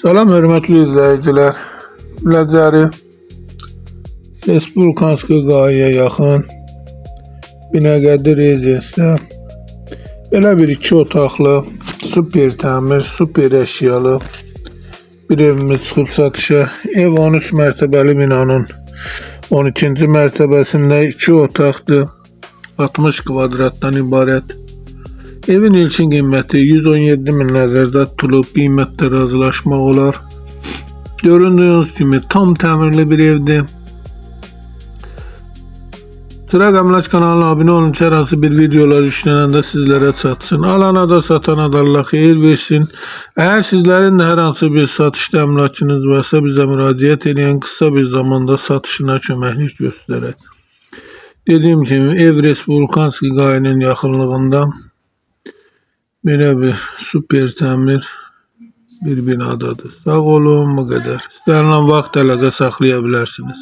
Salam hörmətli izləyicilər. Biləcəri Respublikanski qayaya yaxın Binəqədi Rezidencdə belə bir 2 otaqlı, super təmir, super əşyalı bir evimiz çıxıb satışa. Ev 13 mərtəbəli binanın 12-ci mərtəbəsində 2 otaqdır, 60 kvadratdan ibarət. Evin ilkin qiyməti 117 min nəzərdə tutulub, qiymətdə razılaşmaq olar. Göründüyünüz kimi tam təmirli bir evdir. Sıra Əmlak kanalına abunə olun ki, hər hansı bir videolar yüklənəndə sizlərə çatsın. Alana da satana da Allah xeyir versin. Əgər sizlərin də hər hansı bir satışda əmlakınız varsa bizə müraciət edin, qısa bir zamanda satışına köməklik göstərək. Dediyim kimi ev Respublikanski qayanın yaxınlığında belə bir super təmir bir binadadır. Sağ olun, bu qədər. İstənilən vaxt əlaqə saxlaya bilərsiniz.